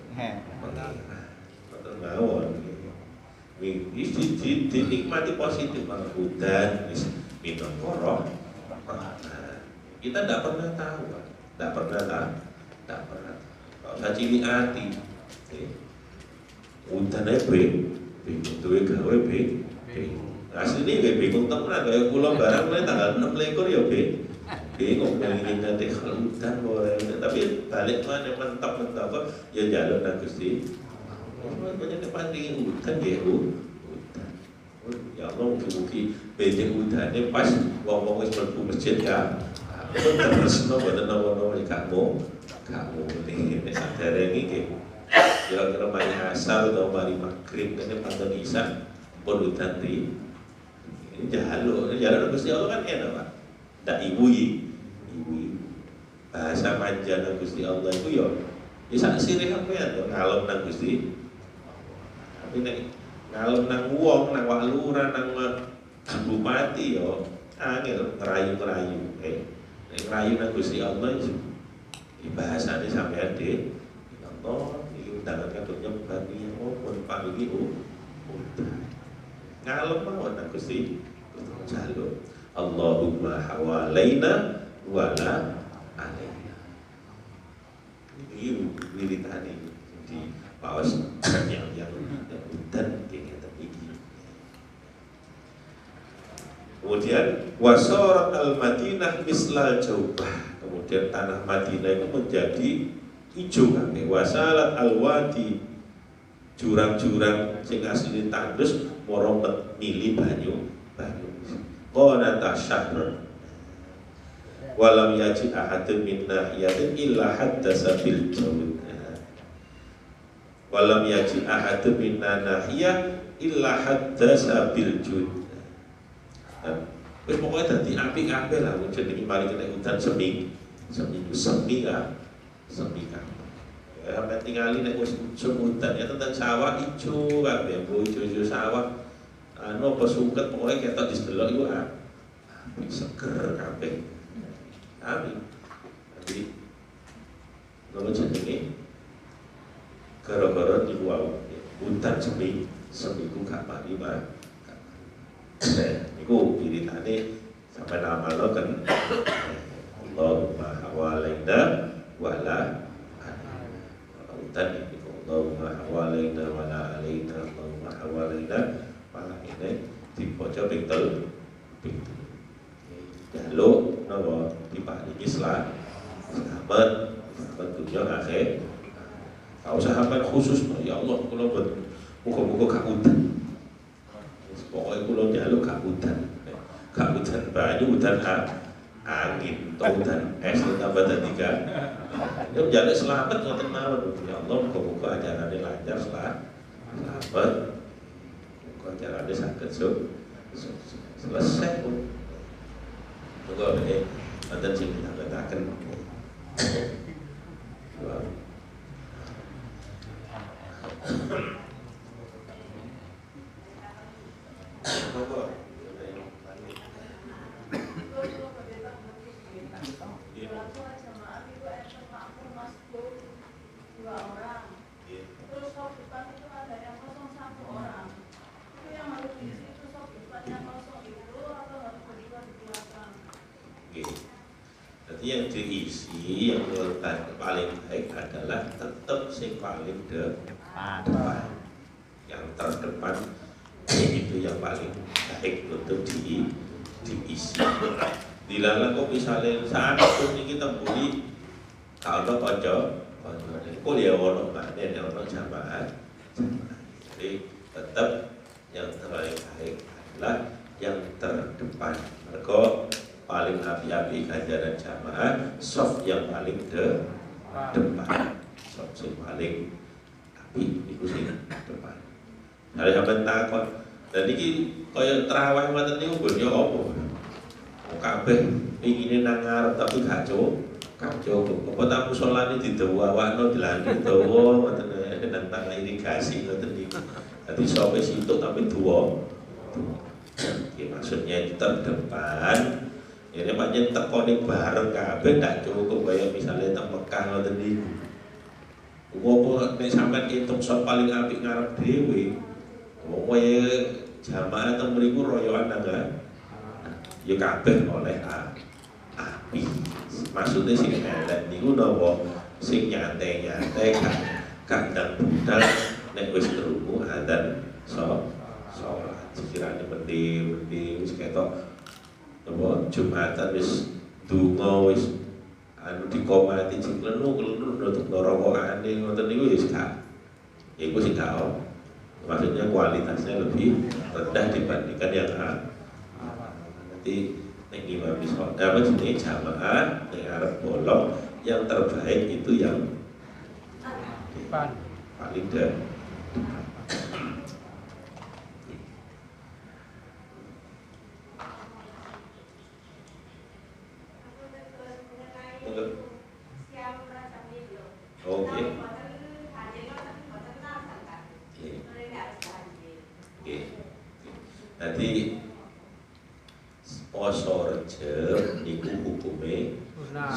Mboten mawon. Wis dinikmati positif malah udan wis minangka kita tidak pernah tahu, Pak. Tidak pernah. Kalau saya cilik hati, udah bingung tuh gawe bingung. Aslinya gak bingung temenan, kayak pulau barang mulai tanggal 6 lekor ya bingung pengen nanti kalau udan boleh. Tapi balik mana mantap ya jalan dan Gusti. Banyak kepentingan udan ya udan. Ya Allah mungkin bejeng udannya pas ngomong wis mlebu masjid kan. Terus boten nopo-nopo kamu ini sadare iki kira-kira mari asar atau mari maghrib ini pantun isya pun udan di jalan Gusti Allah kan enak Pak. Ndak ibu bahasa manjana Gusti Allah itu ya sak sirih sampean ngalem nang Gusti. Tapi nek ngalem nang wong nang wak lurah nang bupati yo angel ngerayu-ngerayu. Ngerayu nang Gusti Allah itu bahasane sampean de nonton iki undangan kadung nyebar iki pun panggih ngalem mawon nang Gusti jaluk Allahumma hawalaina wala alaina. Iki wiritane di paus yang udan kene iki. Kemudian wasorat al-Madinah mislal jaubah. Kemudian tanah Madinah itu menjadi hijau kabeh. Wasalat al-wadi jurang-jurang sing asline tandus moro mili banyu. Qala tasyahr. Walam yaji ahadun min nahiyatin illa haddasa bil jawd. Walam yaji ahadun min nahiyah illa haddasa bil jud. Wis pokoke dadi apik-apik lah wong jenenge mari kena udan seminggu kan. Ya sampe tingali nek wis semutan ya tentang sawah ijo kabeh, ijo sawah. Apa sungket pokoke ketok didelok iku apik seger kabeh. Amin. Jadi kalau jenenge gara-gara niku wae udan seminggu gak mari Pak. Iku wiritane sampai nama lo kan Allahumma hawalaina wala alaina. Allahumma hawalaina wala alaina. Allahumma hawalaina wala alaina. Dipoco pintel jaluk napa diparingi selamat dunya akhir. Kau sahabat khusus ya Allah kula muga-muga gak udan. Pokoknya kulo jaluk gak udan banyu, udan angin, atau udan es tambah tadi kan. Itu jaluk selamat ngoten mawon. Ya Allah muga-muga ajarane lancar selamat. Muga ajarane saged selesai pun. Muga wonten sing ditambahkan. Jadi yang diisi yang paling baik adalah tetap yang paling depan. Yang terdepan itu yang paling baik untuk diisi. Dilalah kok misalnya saat itu kita beli Kalau kanca kuliah ono makne ono jamaah. Jadi tetap yang terbaik adalah yang terdepan. Mergo paling api-api ganjaran jamaah, soft yang paling depan. Soft yang paling api iku sing depan. Hari sampeyan takon, dan iki kaya traweh ngoten niku nggon yo apa? Kabeh ingine nang ngarep tapi gak cukup. Apa tamu sholane didawakno dilani dawa ngoten nang tanah irigasi ngoten niku. Dadi sope situk tapi duwa. Iki maksudnya itu terdepan. Ini pancen tekone bareng kabeh ndak cukup kaya misale teng Mekah ngoten niku. Apa nek sampean hitung sop paling apik ngarep dhewe. Wong kowe jamaah teng mriku royoan nang ya kabeh oleh api. Maksudnya sing elek niku napa sing nyantai-nyantai gak ndang budal nek wis krungu adzan salat. Sekirane mendhi wis ketok napa Jumatan wis donga wis dikomati sing klenu nutup rokokane ngoten niku wis gak. Iku sing gak maksudnya kualitasnya lebih rendah dibandingkan yang nanti nek imam sholat apa jenis jamaah nek arep bolong yang terbaik itu yang paling depan. Oke. Jadi poso Rejab niku hukume sunah.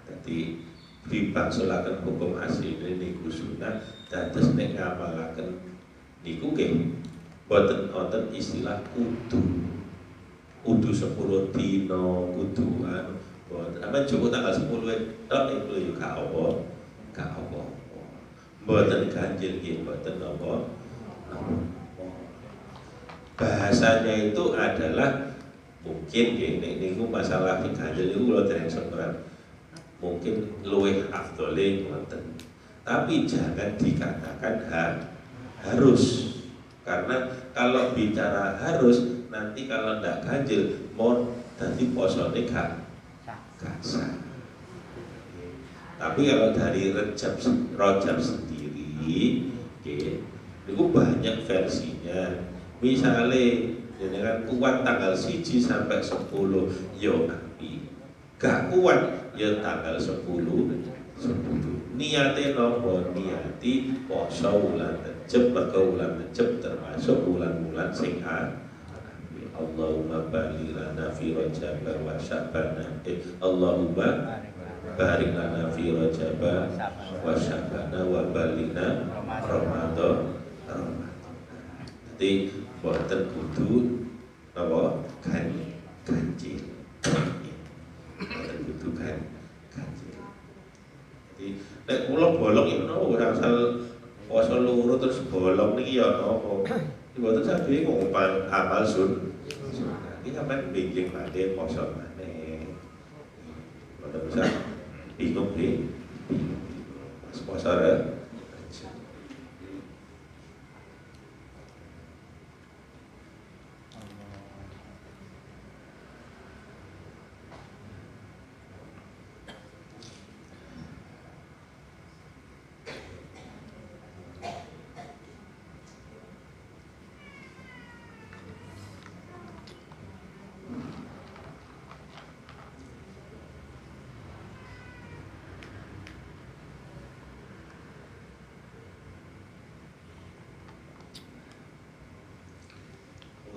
Jadi dibangsulaken hukum asline niku sunah, dados nek ngamalaken niku nggih boten wonten istilah kudu 10 dina kudu boten. Amen cukup tanggal 10 tok niku yo gak apa. Boten ganjil nggih boten napa. Bahasanya itu adalah mungkin ini masalah ganjil itu kalau dereng seberat mungkin luwih afdole ngoten. Tapi jangan dikatakan harus, karena kalau bicara harus nanti kalau ndak ganjil mau dadi posone gak sah. Tapi kalau dari Rajab sendiri itu banyak versinya. Misalnya dengan kuat tanggal 1 sampai 10 yo api, gak kuat ya tanggal 10 niate nopo niati poso wulan Rejab, mergo wulan Rejab termasuk bulan-bulan sing Allahumma barik lana fi Rajab wa Sya'ban. Allahumma barik lana fi Rajab wa Sya'ban wa balikna Ramadan. Jadi boten kudu napa ganjil. Boten kudu ganjil. Jadi nek kula bolong ya napa ora asal poso loro terus bolong niki ya napa. Boten sadhe ngumpan amal sunah. Iki sampean bingung maneh poso maneh. Boten usah bingung nggih. Mas poso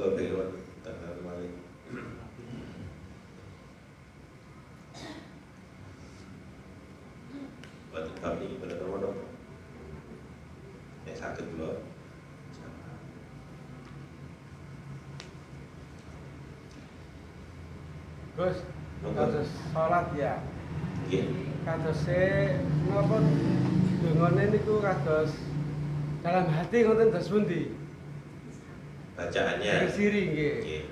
Bewan tanggal kemarin. Buat kami pada nomor sakit dulu. Gus, kados sholat ya. Nggih. Kadose napa dongane niku kados dalam hati ngoten dos pundi? Bacaannya siri nggih.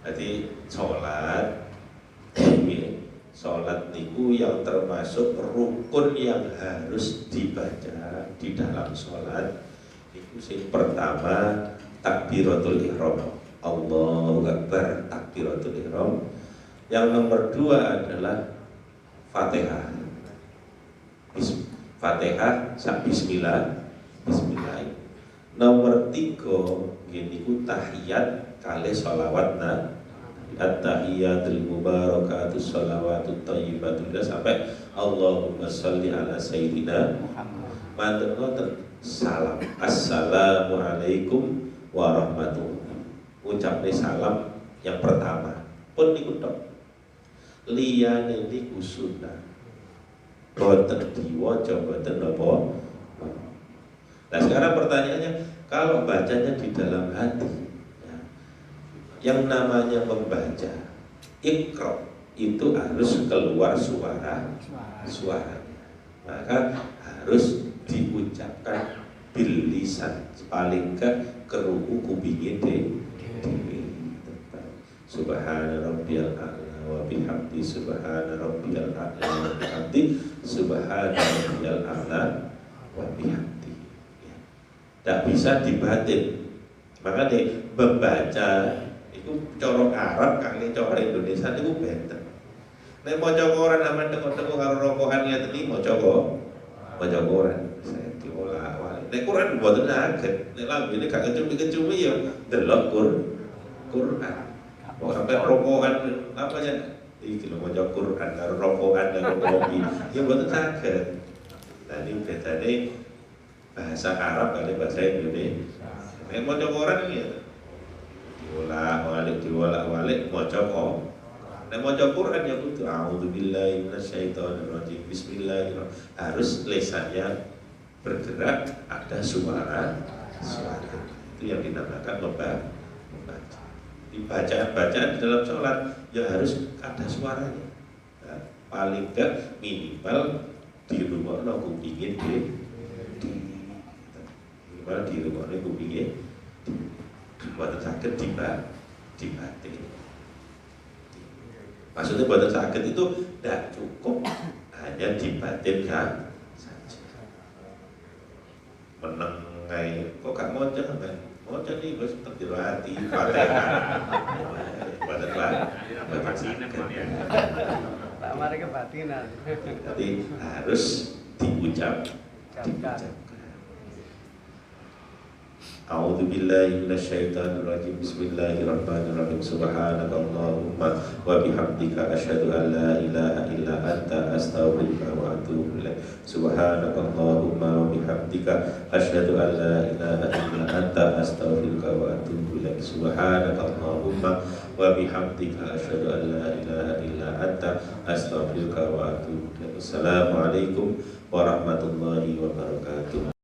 Jadi sholat nggih, Sholat niku yang termasuk rukun yang harus dibaca di dalam sholat. Itu sing pertama takbiratul ihram, Allahu Akbar, takbiratul ihram. Yang nomor dua adalah Fatihah. Fatihah sak bismillah, bismillah. Nomor tiga niku tahiyat kali sholawatna. At-tahiyatul mubarakatus sholawatut thayyibatul sampai Allahumma sholli ala sayyidina Muhammad. Salam, assalamualaikum warahmatullahi. Ucapne salam yang pertama pun niku tok. Liyane niku sunah. Boten diwaca, boten apa. Nah sekarang pertanyaannya, kalau bacanya di dalam hati, yang namanya membaca Iqra itu harus keluar suaranya, maka harus diucapkan bil lisan, paling ke ruku kupinge dhewe. Subhana rabbiyal a'la wa bihamdi, subhana rabbiyal a'la wa bihamdi, subhana rabbiyal a'la wa bihamdi. Tidak bisa dibatin, maka membaca itu cara Arab kali cara Indonesia itu benten. Nek maca Quran aman tengok-tengok karo rokokan ngeten iki maca Quran. Saya diolah-olah. Nek Quran mboten saged. Nek lambene gak kecumi-kecumi ya delok Quran. Kok sampai rokokan apa ya? Iki lho maca Quran karo rokokan karo kopi. Ya mboten saged. Nah ini bedane bahasa Arab kali bahasa Indonesia. Nek maca Quran iki ya diwolak-walik maca kok. Nek maca Quran ya kudu a'udzubillahi minasyaitonirrajim, bismillahirrahmanirrahim. Harus lisannya bergerak, ada suara. Itu yang dinamakan membaca. Bacaan di dalam sholat ya harus ada suaranya. Nah, paling enggak minimal di rumah kupingin minimal di rumah kupingin buatan sakit dibatin. Maksudnya buatan sakit itu tidak cukup hanya dibatinkan saja. Menengai kok gak mau jangan mau jadi bos terjadi hati Fatihah. Buatan sakit. Tak mari kebatinan. Jadi harus diucapkan. A'udzu billahi minasyaitonir rajim. Bismillahirrahmanirrahim. Subhanakallahumma wa bihamdika asyhadu an la ilaha illa anta astaghfiruka wa atubu ilaik. Subhanakallahumma wa bihamdika asyhadu an la ilaha illa anta astaghfiruka wa atubu ilaik. Subhanakallahumma wa bihamdika asyhadu an la ilaha illa anta astaghfiruka wa atubu ilaik. Assalamualaikum warahmatullahi wabarakatuh.